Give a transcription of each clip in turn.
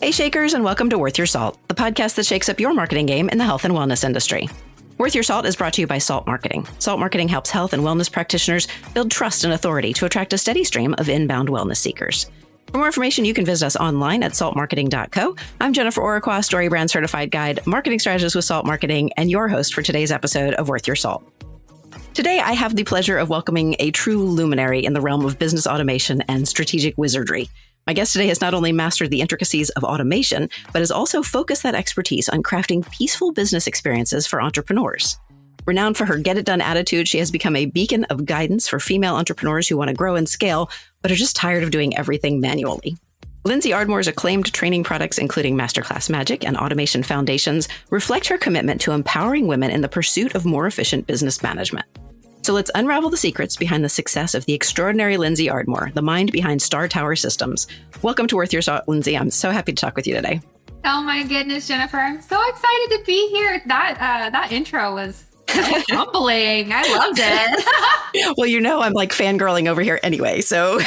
Hey Shakers, and welcome to Worth Your Salt, the podcast that shakes up your marketing game in the health and wellness industry. Worth Your Salt is brought to you by Salt Marketing. Salt Marketing helps health and wellness practitioners build trust and authority to attract a steady stream of inbound wellness seekers. For more information, you can visit us online at saltmarketing.co. I'm Jennifer Oraquah, Story Brand Certified Guide, Marketing Strategist with Salt Marketing, and your host for today's episode of Worth Your Salt. Today, I have the pleasure of welcoming a true luminary in the realm of business automation and strategic wizardry. My guest today has not only mastered the intricacies of automation, but has also focused that expertise on crafting peaceful business experiences for entrepreneurs. Renowned for her get-it-done attitude, she has become a beacon of guidance for female entrepreneurs who want to grow and scale, but are just tired of doing everything manually. Lindsey Ardmore's acclaimed training products, including Masterclass Magic and Automation Foundations, reflect her commitment to empowering women in the pursuit of more efficient business management. So let's unravel the secrets behind the success of the extraordinary Lindsey Ardmore, the mind behind Star Tower Systems. Welcome to Worth Your Salt, Lindsey. I'm so happy to talk with you today. Oh my goodness, Jennifer. I'm so excited to be here. That intro was so humbling. I loved it. Well, you know, I'm like fangirling over here anyway. So,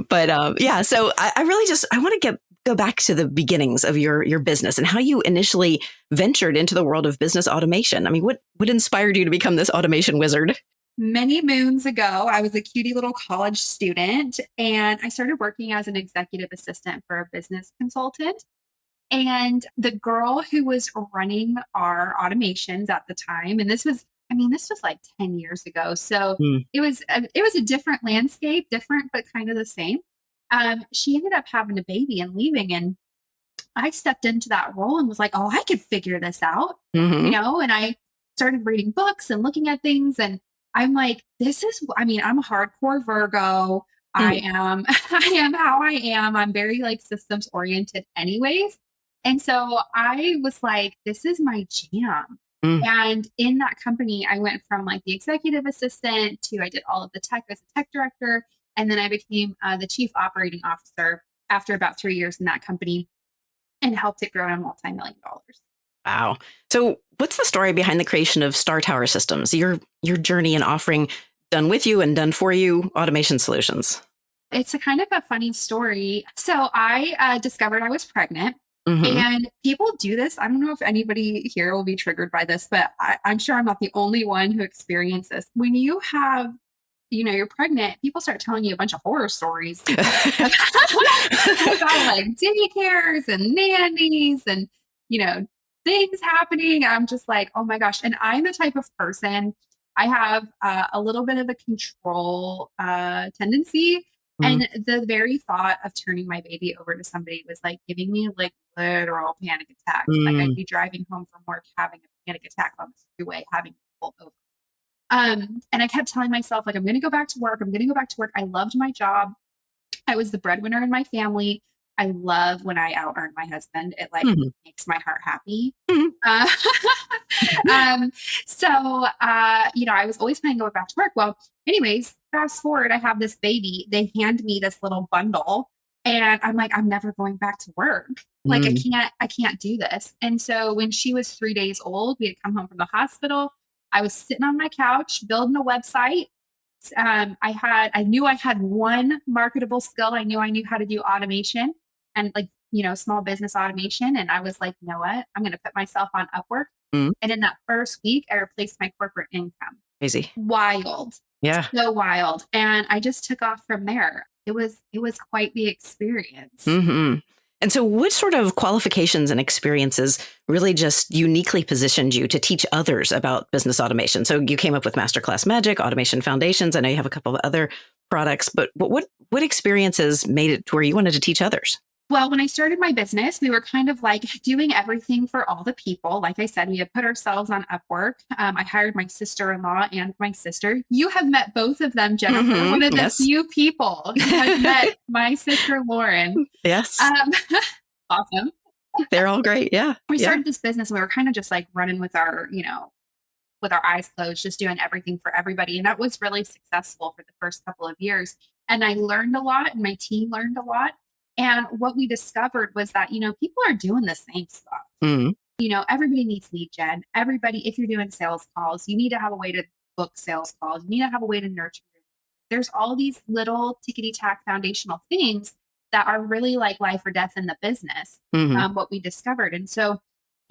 but yeah, so I really I want to go back to the beginnings of your business and how you initially ventured into the world of business automation. I mean, what inspired you to become this automation wizard? Many moons ago, I was a cutie little college student and I started working as an executive assistant for a business consultant. And the girl who was running our automations at the time, and this was like 10 years ago. So it was a different landscape, different, but kind of the same. She ended up having a baby and leaving. And I stepped into that role and was like, oh, I could figure this out, Mm-hmm. and I started reading books and looking at things. And I'm like, I'm a hardcore Virgo. I am how I am. I'm very like systems oriented anyways. And so I was like, this is my jam. And in that company, I went from like the executive assistant to I did all of the tech as a tech director. And then I became the chief operating officer after about 3 years in that company and helped it grow to multi-million dollars. Wow. So what's the story behind the creation of Star Tower Systems, your journey in offering done with you and done for you automation solutions? It's a kind of a funny story. So I discovered I was pregnant. Mm-hmm. And people do this. I don't know if anybody here will be triggered by this, but I'm sure I'm not the only one who experienced this. When you have, you're pregnant, people start telling you a bunch of horror stories about like daycares and nannies and, things happening. I'm just like, oh my gosh. And I'm the type of person, I have a little bit of a control tendency. And the very thought of turning my baby over to somebody was like giving me like literal panic attacks. Like I'd be driving home from work, having a panic attack on the freeway, having to pull over. And I kept telling myself, like, I'm going to go back to work. I'm going to go back to work. I loved my job. I was the breadwinner in my family. I love when I out earn my husband. It like makes my heart happy. I was always planning to go back to work. Well, anyways, fast forward, I have this baby. They hand me this little bundle and I'm like, I'm never going back to work. Like, I can't do this. And so when she was 3 days old, we had come home from the hospital. I was sitting on my couch building a website. I knew I had one marketable skill. I knew how to do automation and like, small business automation. And I was like, you know what? I'm going to put myself on Upwork. And in that first week, I replaced my corporate income. Crazy. Wild. Yeah. So wild. And I just took off from there. It was quite the experience. Mm-hmm. And so what sort of qualifications and experiences really just uniquely positioned you to teach others about business automation? So you came up with Masterclass Magic, Automation Foundations. I know you have a couple of other products, but what experiences made it to where you wanted to teach others? Well, when I started my business, we were kind of like doing everything for all the people. Like I said, we had put ourselves on Upwork. I hired my sister-in-law and my sister. You have met both of them, Jennifer. One of the few people who has met my sister, Lauren. Yes. Awesome. They're all great. Yeah. We started this business and we were kind of just like running with our, with our eyes closed, just doing everything for everybody. And that was really successful for the first couple of years. And I learned a lot and my team learned a lot. And what we discovered was that, people are doing the same stuff. Everybody needs lead gen. Everybody, if you're doing sales calls, you need to have a way to book sales calls. You need to have a way to nurture. There's all these little tickety-tack foundational things that are really like life or death in the business, Hmm. what we discovered. And so,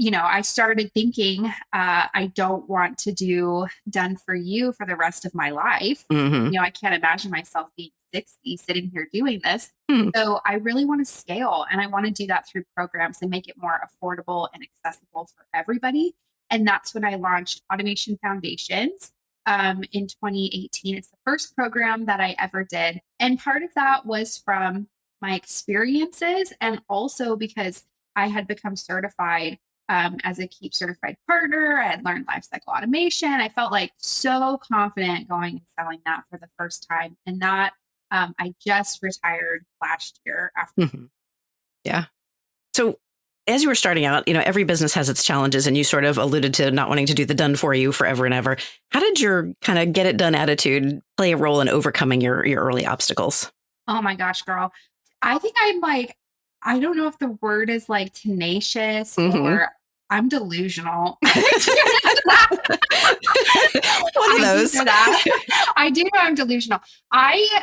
I started thinking, I don't want to do done for you for the rest of my life. Hmm. I can't imagine myself being 60 sitting here doing this. Hmm. So I really want to scale, and I want to do that through programs and make it more affordable and accessible for everybody. And that's when I launched Automation Foundations in 2018. It's the first program that I ever did. And part of that was from my experiences, and also because I had become certified as a Keep certified partner. I had learned lifecycle automation. I felt like so confident going and selling that for the first time. And that I just retired last year after. Hmm. Yeah. So as you were starting out, every business has its challenges, and you sort of alluded to not wanting to do the done for you forever and ever. How did your kind of get it done attitude play a role in overcoming your early obstacles? Oh my gosh, girl. I think I'm like, I don't know if the word is like tenacious Hmm. or I'm delusional. One of I do those. know that. I do know I'm delusional. I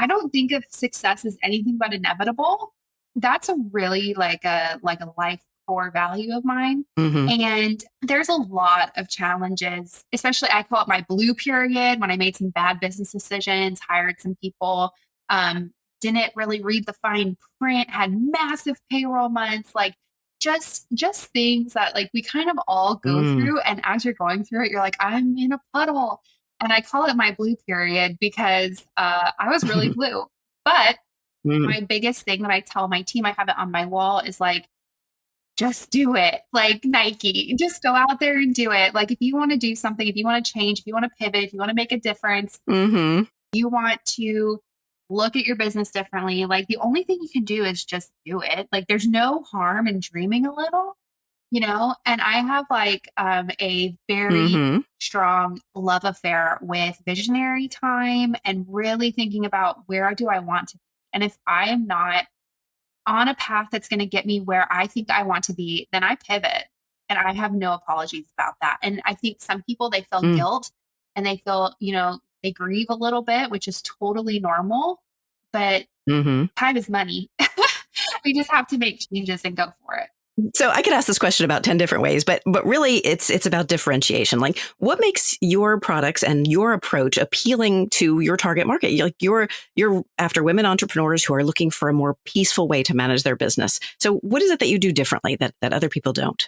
don't think of success as anything but inevitable. That's a really like a life core value of mine. Hmm. And there's a lot of challenges, especially I call it my blue period when I made some bad business decisions, hired some people, um, didn't really read the fine print, had massive payroll months, like just things that like we kind of all go Mm. through. And as you're going through it, you're like, I'm in a puddle. And I call it my blue period because I was really blue. But Mm. my biggest thing that I tell my team, I have it on my wall, is like, just do it. Like Nike, just go out there and do it. Like if you want to do something, if you want to change, if you want to pivot, if you want to make a difference, Mhm. you want to look at your business differently, like the only thing you can do is just do it. Like there's no harm in dreaming a little, and I have like a very Mhm. strong love affair with visionary time and really thinking about where do I want to be. And if I am not on a path that's going to get me where I think I want to be, then I pivot. And I have no apologies about that. And I think some people, they feel Mm. guilt and they feel, they grieve a little bit, which is totally normal. But Mhm. time is money. We just have to make changes and go for it. So I could ask this question about 10 different ways, but really it's about differentiation. Like what makes your products and your approach appealing to your target market? Like you're after women entrepreneurs who are looking for a more peaceful way to manage their business. So what is it that you do differently that other people don't?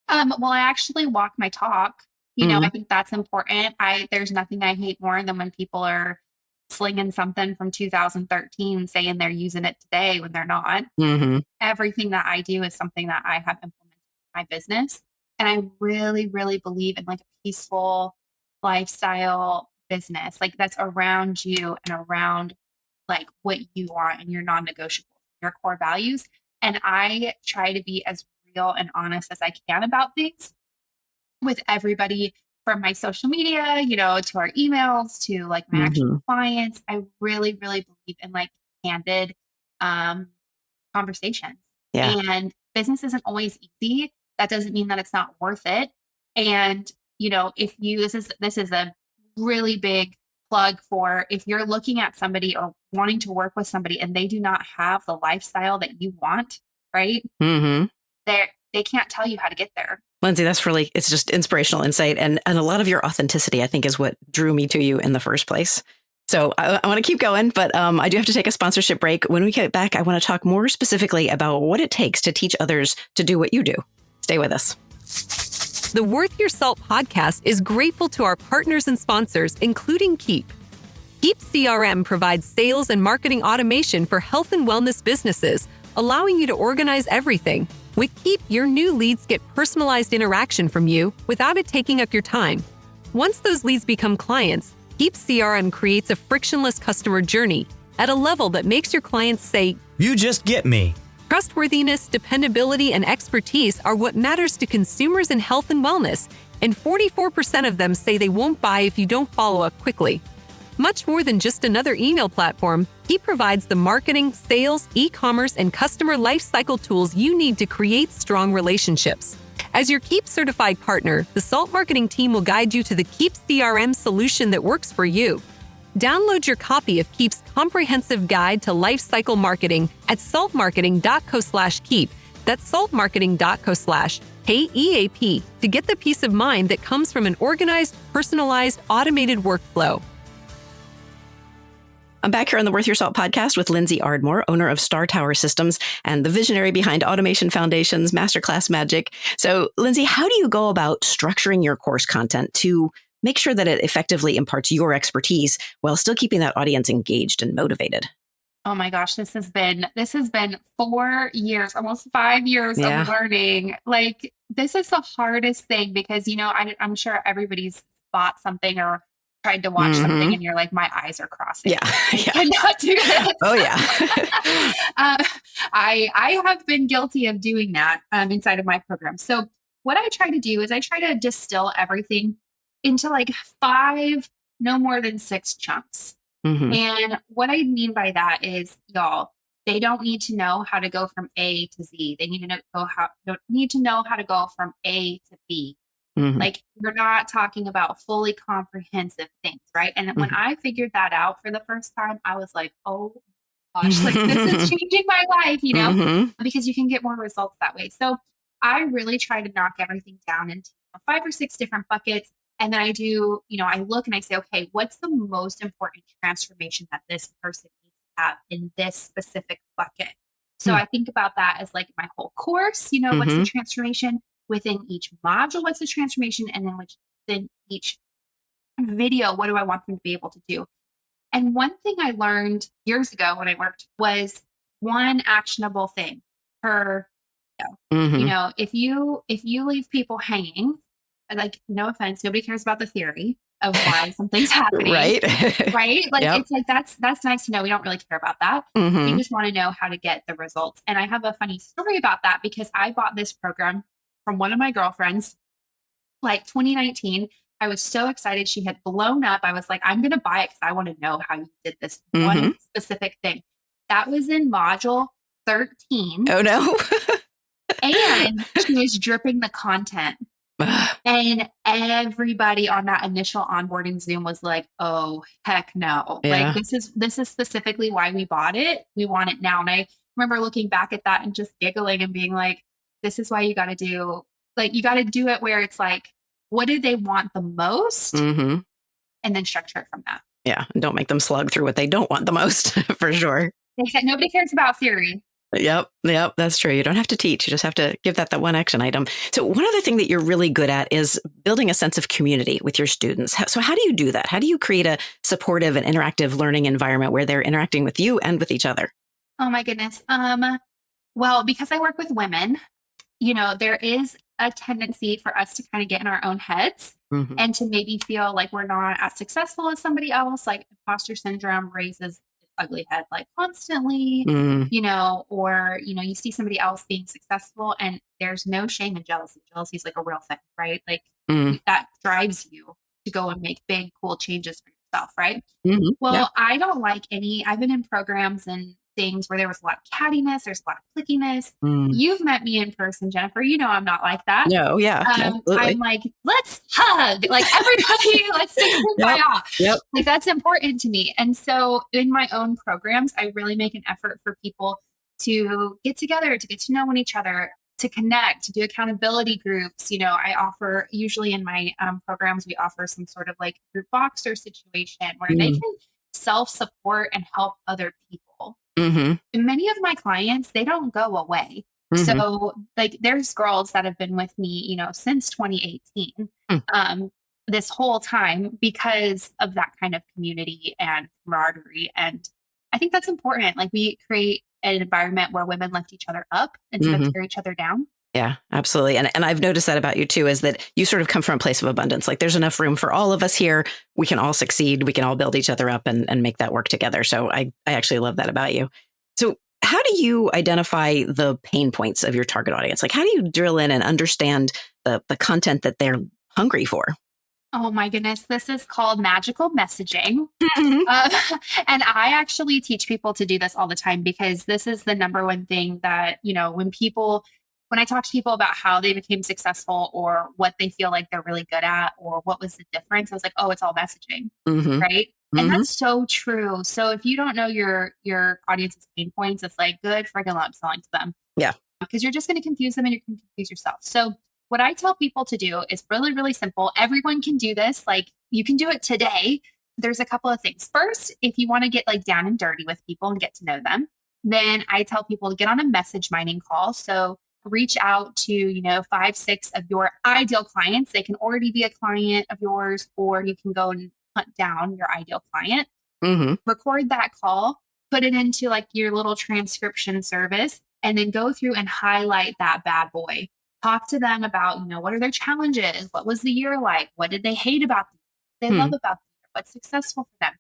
Well, I actually walk my talk. I Mhm. think that's important. There's nothing I hate more than when people are slinging something from 2013 saying they're using it today when they're not. Mhm. Everything that I do is something that I have implemented in my business. And I really, really believe in like a peaceful lifestyle business, like that's around you and around like what you want and your non-negotiables, your core values. And I try to be as real and honest as I can about things with everybody, from my social media, to our emails, to like my actual Mhm. clients. I really, really believe in like candid um, conversations. Yeah. And business isn't always easy. That doesn't mean that it's not worth it. And if you this is a really big plug for if you're looking at somebody or wanting to work with somebody and they do not have the lifestyle that you want, right? Mhm. They can't tell you how to get there. Lindsey, it's just inspirational insight. And a lot of your authenticity, I think, is what drew me to you in the first place. So I want to keep going, but I do have to take a sponsorship break. When we get back, I want to talk more specifically about what it takes to teach others to do what you do. Stay with us. The Worth Your Salt podcast is grateful to our partners and sponsors, including Keep. Keep CRM provides sales and marketing automation for health and wellness businesses, allowing you to organize everything. With Keep, your new leads get personalized interaction from you without it taking up your time. Once those leads become clients, Keep CRM creates a frictionless customer journey at a level that makes your clients say, "You just get me." Trustworthiness, dependability, and expertise are what matters to consumers in health and wellness, and 44% of them say they won't buy if you don't follow up quickly. Much more than just another email platform, Keep provides the marketing, sales, e-commerce, and customer lifecycle tools you need to create strong relationships. As your Keep certified partner, the Salt Marketing team will guide you to the Keep CRM solution that works for you. Download your copy of Keep's comprehensive guide to lifecycle marketing at saltmarketing.co/keep. That's saltmarketing.co/KEAP to get the peace of mind that comes from an organized, personalized, automated workflow. I'm back here on the Worth Your Salt podcast with Lindsey Ardmore, owner of Star Tower Systems and the visionary behind Automation Foundation's Masterclass Magic. So, Lindsey, how do you go about structuring your course content to make sure that it effectively imparts your expertise while still keeping that audience engaged and motivated? Oh my gosh, this has been 4 years, almost 5 years of learning. Like, this is the hardest thing because, I'm sure everybody's bought something or tried to watch something and you're like, my eyes are crossing. Yeah. I cannot do this. Oh, yeah. I have been guilty of doing that inside of my program. So what I try to do is I try to distill everything into like 5, no more than 6 chunks. And what I mean by that is, y'all, they don't need to know how to go from A to Z. They need to know how to go from A to B. Like, we're not talking about fully comprehensive things, right? And when I figured that out for the first time, I was like, oh gosh, like this is changing my life, because you can get more results that way. So I really try to knock everything down into 5 or 6 different buckets. And then I do, I look and I say, okay, what's the most important transformation that this person needs to have in this specific bucket? So I think about that as like my whole course, what's the transformation within each module? What's the transformation? And then within each video, what do I want them to be able to do? And one thing I learned years ago when I worked was one actionable thing per video. If you leave people hanging, like, no offense, nobody cares about the theory of why something's happening. Right. Right. Like, it's like, that's nice to know. We don't really care about that. We just want to know how to get the results. And I have a funny story about that because I bought this program from one of my girlfriends, like 2019. I was so excited. She had blown up. I was like, I'm going to buy it because I want to know how you did this one specific thing. That was in module 13. Oh, no. And she was dripping the content. And everybody on that initial onboarding Zoom was like, oh, heck no. Yeah. Like, this is specifically why we bought it. We want it now. And I remember looking back at that and just giggling and being like, this is why you got to do it where it's like, what do they want the most? And then structure it from that. Yeah. And don't make them slug through what they don't want the most, for sure. They said nobody cares about theory. Yep. That's true. You don't have to teach. You just have to give that one action item. So one other thing that you're really good at is building a sense of community with your students. So how do you do that? How do you create a supportive and interactive learning environment where they're interacting with you and with each other? Oh my goodness. Well, because I work with women, there is a tendency for us to kind of get in our own heads and to maybe feel like we're not as successful as somebody else. Like, imposter syndrome raises its ugly head like constantly, or, you see somebody else being successful and there's no shame in jealousy. Jealousy is like a real thing, right? Like, that drives you to go and make big, cool changes for yourself, right? Well, I don't like I've been in programs and things where there was a lot of cattiness, there's a lot of clickiness. You've met me in person, Jennifer. I'm not like that. No, yeah. I'm like, let's hug, like, everybody, let's sing Kumbaya. Yep. Like, that's important to me. And so in my own programs, I really make an effort for people to get together, to get to know each other, to connect, to do accountability groups. I offer, usually in my programs, we offer some sort of like group boxer situation where they can self-support and help other people. And many of my clients, they don't go away. So, like, there's girls that have been with me, since 2018, this whole time because of that kind of community and camaraderie. And I think that's important. Like, we create an environment where women lift each other up instead of tear each other down. Yeah, absolutely. And I've noticed that about you too, is that you sort of come from a place of abundance. Like, there's enough room for all of us here. We can all succeed. We can all build each other up and make that work together. So I actually love that about you. So how do you identify the pain points of your target audience? Like, how do you drill in and understand the content that they're hungry for? Oh my goodness, this is called magical messaging. And I actually teach people to do this all the time because this is the number one thing that, when I talk to people about how they became successful or what they feel like they're really good at or what was the difference, I was like, oh, it's all messaging, right? And Mm-hmm. that's so true. So if you don't know your audience's pain points, it's like good friggin' luck selling to them Yeah. because you're just going to confuse them and you're going to confuse yourself. So what I tell people to do is really, really simple. Everyone can do this. Like you can do it today. There's a couple of things. First, if you want to get like down and dirty with people and get to know them, then I tell people to get on a message mining call. So reach out to, 5, 6 of your ideal clients. They can already be a client of yours, or you can go and hunt down your ideal client, Mm-hmm. record that call, put it into like your little transcription service, and then go through and highlight that bad boy. Talk to them about, what are their challenges? What was the year like? What did they hate about the year? What did they love about the year? What's successful for them?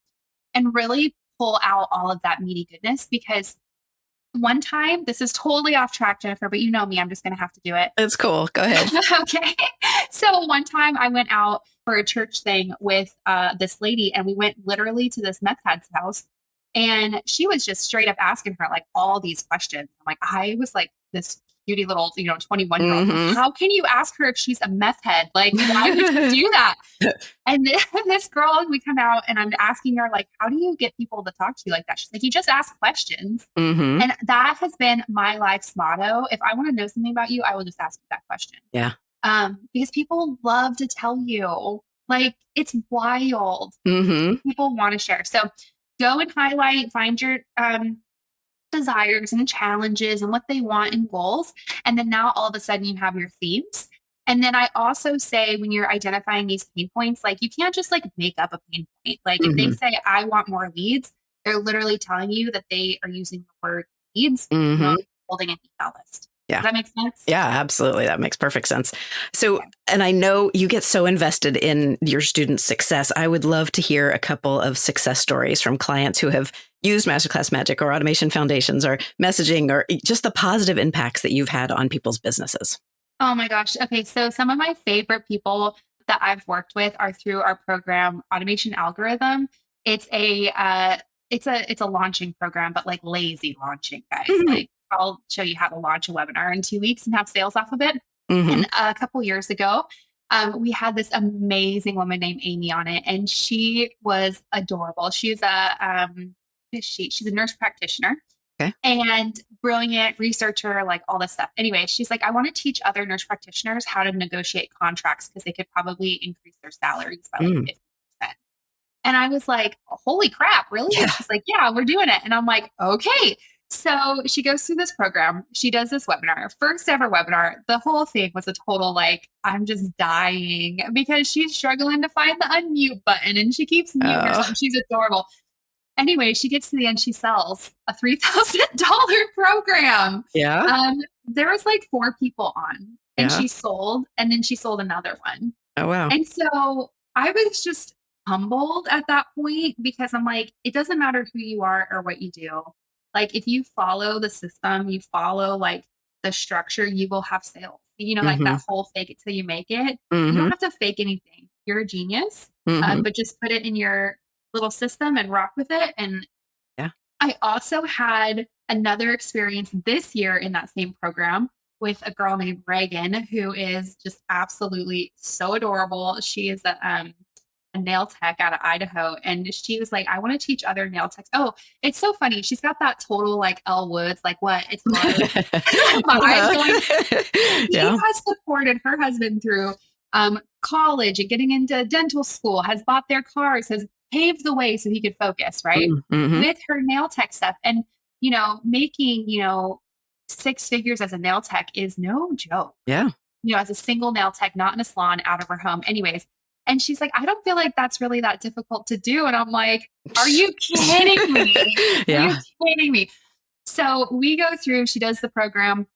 And really pull out all of that meaty goodness because one time, this is totally off track, Jennifer, but you know me, I'm just going to have to do it. It's cool. Go ahead. Okay. So one time I went out for a church thing with this lady, and we went literally to this meth head's house. And she was just straight up asking her like all these questions. I'm like, I was like this cutie little, 21-year-old. Mm-hmm. How can you ask her if she's a meth head? Like, why would you do that? And then this girl, we come out and I'm asking her, like, how do you get people to talk to you like that? She's like, you just ask questions. Mm-hmm. And that has been my life's motto. If I want to know something about you, I will just ask you that question. Yeah. Because people love to tell you, like, it's wild. Mm-hmm. People want to share. So go and highlight, find your desires and challenges and what they want and goals. And then now all of a sudden you have your themes. And then I also say when you're identifying these pain points, like you can't just like make up a pain point. Like if they say, I want more leads, they're literally telling you that they are using the word leads, not holding an email list. Yeah. Does that make sense? Yeah, absolutely. That makes perfect sense. So, and I know you get so invested in your students' success. I would love to hear a couple of success stories from clients who have used Masterclass Magic or Automation Foundations or messaging or just the positive impacts that you've had on people's businesses. Oh my gosh. Okay. So some of my favorite people that I've worked with are through our program, Automation Algorithm. It's a launching program, but like lazy launching, guys. Like I'll show you how to launch a webinar in 2 weeks and have sales off of it. And a couple years ago, we had this amazing woman named Amy on it, and she was adorable. She's she's a nurse practitioner. Okay. And brilliant researcher, like all this stuff. Anyway, she's like, I want to teach other nurse practitioners how to negotiate contracts because they could probably increase their salaries by like 50%. And I was like, holy crap, really? Yeah. And she's like, yeah, we're doing it. And I'm like, okay. So she goes through this program. She does this webinar, first ever webinar. The whole thing was a total like, I'm just dying because she's struggling to find the unmute button and she keeps muting herself. She's adorable. Anyway, she gets to the end, she sells a $3,000 program. Yeah. There was like 4 people on and she sold, and then she sold another one. Oh, wow. And so I was just humbled at that point because I'm like, it doesn't matter who you are or what you do. Like if you follow the system, you follow like the structure, you will have sales. Like that whole fake it till you make it. You don't have to fake anything. You're a genius, but just put it in your little system and rock with it. And I also had another experience this year in that same program with a girl named Reagan, who is just absolutely so adorable. She is a nail tech out of Idaho. And she was like, I want to teach other nail techs. Oh, it's so funny. She's got that total like Elle Woods, like what? It's my eyes going. She has supported her husband through college and getting into dental school, has bought their cars, has paved the way so he could focus, right? With her nail tech stuff. And, making, 6 figures as a nail tech is no joke. Yeah. As a single nail tech, not in a salon, out of her home. Anyways. And she's like, I don't feel like that's really that difficult to do. And I'm like, are you kidding me? Are you kidding me? So we go through, she does the program.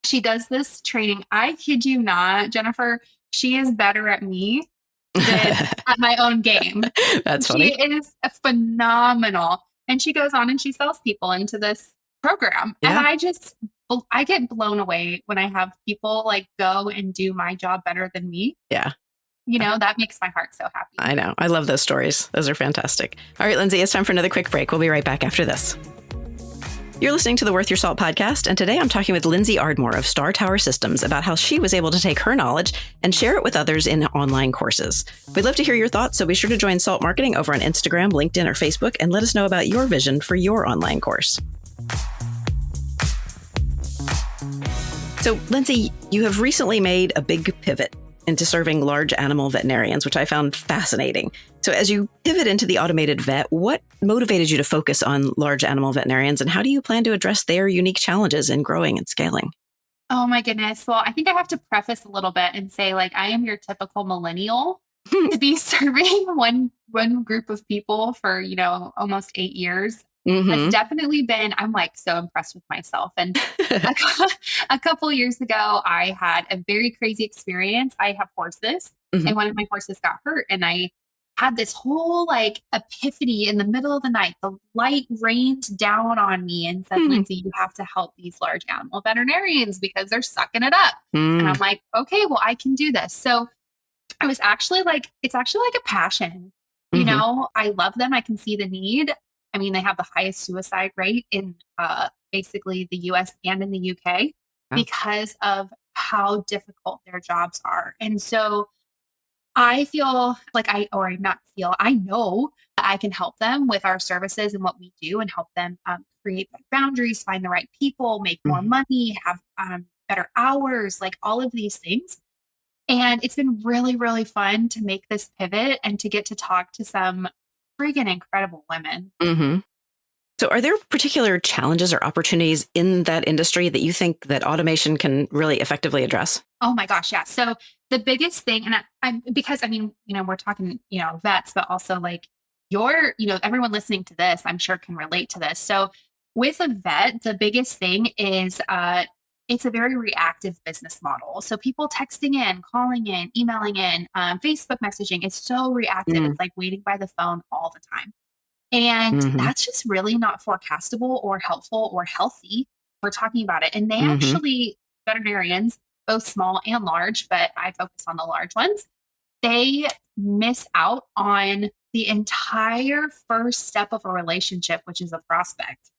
She does this training. I kid you not, Jennifer, she is better at me than at my own game. That's funny. She is phenomenal. And she goes on and she sells people into this program. And I get blown away when I have people like go and do my job better than me. Yeah. That makes my heart so happy. I know. I love those stories. Those are fantastic. All right, Lindsey, it's time for another quick break. We'll be right back after this. You're listening to the Worth Your Salt podcast, and today I'm talking with Lindsey Ardmore of Star Tower Systems about how she was able to take her knowledge and share it with others in online courses. We'd love to hear your thoughts, so be sure to join Salt Marketing over on Instagram, LinkedIn, or Facebook, and let us know about your vision for your online course. So, Lindsey, you have recently made a big pivot into serving large animal veterinarians, which I found fascinating. So as you pivot into the automated vet, what motivated you to focus on large animal veterinarians, and how do you plan to address their unique challenges in growing and scaling? Oh my goodness. Well, I think I have to preface a little bit and say, like, I am your typical millennial to be serving one group of people for, almost 8 years. It's definitely been, I'm like so impressed with myself. And a couple years ago, I had a very crazy experience. I have horses and one of my horses got hurt, and I had this whole like epiphany in the middle of the night. The light rained down on me and said, Lindsey, you have to help these large animal veterinarians because they're sucking it up. And I'm like, okay, well, I can do this. So I was actually like, it's actually like a passion. I love them. I can see the need. I mean, they have the highest suicide rate in basically the US and in the UK because of how difficult their jobs are. And so I feel like I know that I can help them with our services and what we do and help them create better boundaries, find the right people, make more money, have better hours, like all of these things. And it's been really, really fun to make this pivot and to get to talk to some freaking incredible women. So are there particular challenges or opportunities in that industry that you think that automation can really effectively address? Oh my gosh, yeah. So the biggest thing, and we're talking, vets, but also like everyone listening to this, I'm sure can relate to this. So with a vet, the biggest thing is it's a very reactive business model. So people texting in, calling in, emailing in, Facebook messaging, it's so reactive. It's like waiting by the phone all the time. And that's just really not forecastable or helpful or healthy. We're talking about it. And they actually, veterinarians, both small and large, but I focus on the large ones, they miss out on the entire first step of a relationship, which is a prospect,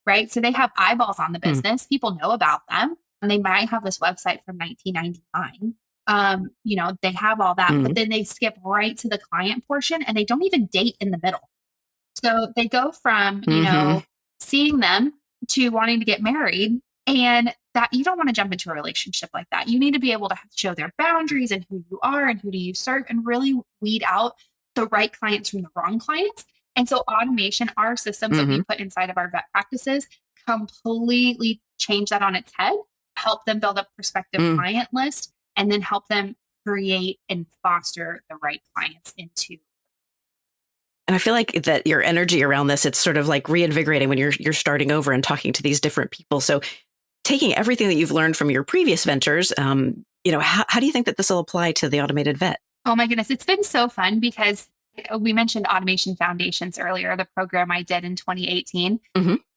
right? So they have eyeballs on the business. People know about them. And they might have this website from 1999. They have all that, but then they skip right to the client portion and they don't even date in the middle. So they go from, seeing them to wanting to get married, and that you don't want to jump into a relationship like that. You need to be able to show their boundaries and who you are and who do you serve and really weed out the right clients from the wrong clients. And so automation, our systems that we put inside of our vet practices completely change that on its head, help them build a prospective client list, and then help them create and foster the right clients into. And I feel like that your energy around this, it's sort of like reinvigorating when you're starting over and talking to these different people. So taking everything that you've learned from your previous ventures, how do you think that this will apply to the automated vet? Oh my goodness. It's been so fun because we mentioned Automation Foundations earlier, the program I did in 2018.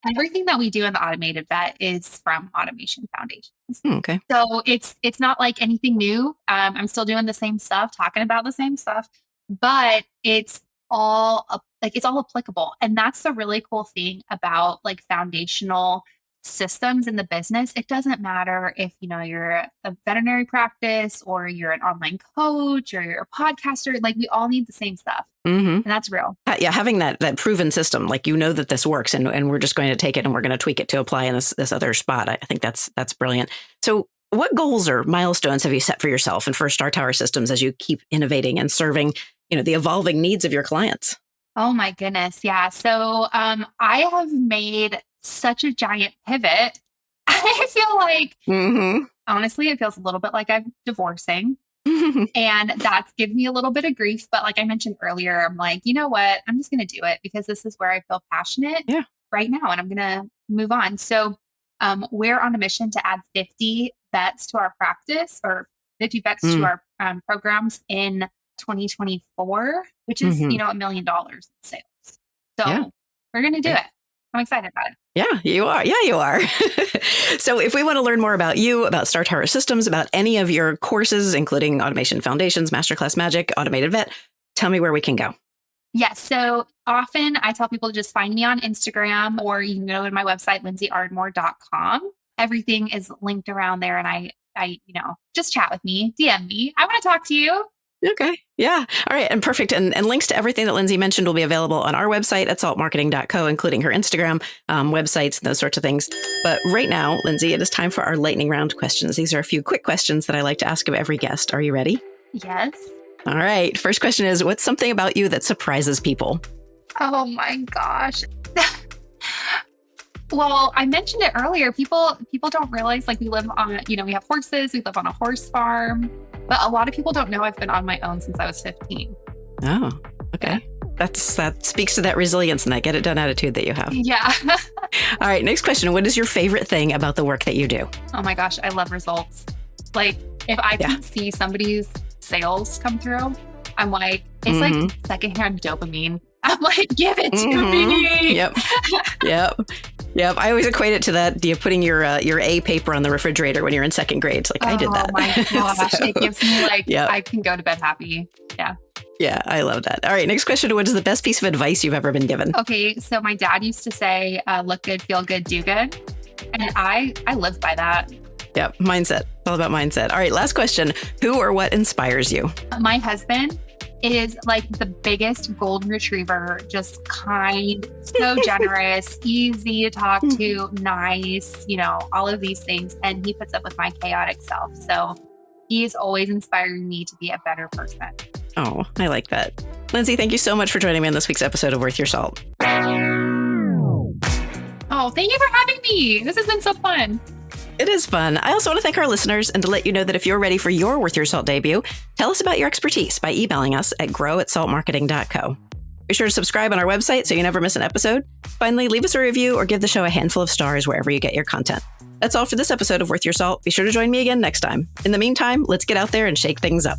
Everything that we do in the automated vet is from Automation Foundations. Okay. So it's not like anything new. I'm still doing the same stuff, talking about the same stuff, but it's all applicable. And that's the really cool thing about like foundational systems in the business. It doesn't matter if, you're a veterinary practice or you're an online coach or you're a podcaster, like we all need the same stuff. And that's real. Yeah. Having that proven system, like, that this works and we're just going to take it and we're going to tweak it to apply in this other spot. I think that's brilliant. So what goals or milestones have you set for yourself and for Star Tower Systems as you keep innovating and serving the evolving needs of your clients? Oh my goodness. Yeah. So I have made such a giant pivot. I feel like, honestly, it feels a little bit like I'm divorcing. And that's given me a little bit of grief. But like I mentioned earlier, I'm like, you know what? I'm just going to do it because this is where I feel passionate right now. And I'm going to move on. So we're on a mission to add 50 vets to our practice, or 50 vets to our programs in 2024, which is, $1 million in sales. So we're going to do it. I'm excited about it. Yeah, you are. Yeah, you are. So if we want to learn more about you, about Star Tower Systems, about any of your courses, including Automation Foundations, Masterclass Magic, Automated Vet, tell me where we can go. Yes. So often I tell people to just find me on Instagram, or you can go to my website, lindseyardmore.com. Everything is linked around there. And just chat with me, DM me. I want to talk to you. Okay. Yeah. All right. And perfect. And links to everything that Lindsey mentioned will be available on our website at saltmarketing.co, including her Instagram, websites, and those sorts of things. But right now, Lindsey, it is time for our lightning round questions. These are a few quick questions that I like to ask of every guest. Are you ready? Yes. All right. First question is, what's something about you that surprises people? Oh my gosh. Well, I mentioned it earlier. People don't realize, like, we live on, we have horses, we live on a horse farm, but a lot of people don't know I've been on my own since I was 15. Oh, okay. Yeah. That speaks to that resilience and that get it done attitude that you have. Yeah. All right. Next question. What is your favorite thing about the work that you do? Oh my gosh. I love results. Like, if I can see somebody's sales come through, I'm like, it's like secondhand dopamine. I'm like, give it to me. Yep. I always equate it to that. You're putting your A paper on the refrigerator when you're in second grade. It's like, I did that. Oh my gosh. It gives me I can go to bed happy. Yeah. Yeah, I love that. All right. Next question. What is the best piece of advice you've ever been given? Okay. So my dad used to say, look good, feel good, do good. And I live by that. Yep. Mindset. All about mindset. All right. Last question. Who or what inspires you? My husband is like the biggest golden retriever, just kind, so generous, easy to talk to, nice, all of these things. And he puts up with my chaotic self. So he's always inspiring me to be a better person. Oh, I like that. Lindsey, thank you so much for joining me on this week's episode of Worth Your Salt. Oh, thank you for having me. This has been so fun. It is fun. I also want to thank our listeners and to let you know that if you're ready for your Worth Your Salt debut, tell us about your expertise by emailing us at grow@saltmarketing.co. Be sure to subscribe on our website so you never miss an episode. Finally, leave us a review or give the show a handful of stars wherever you get your content. That's all for this episode of Worth Your Salt. Be sure to join me again next time. In the meantime, let's get out there and shake things up.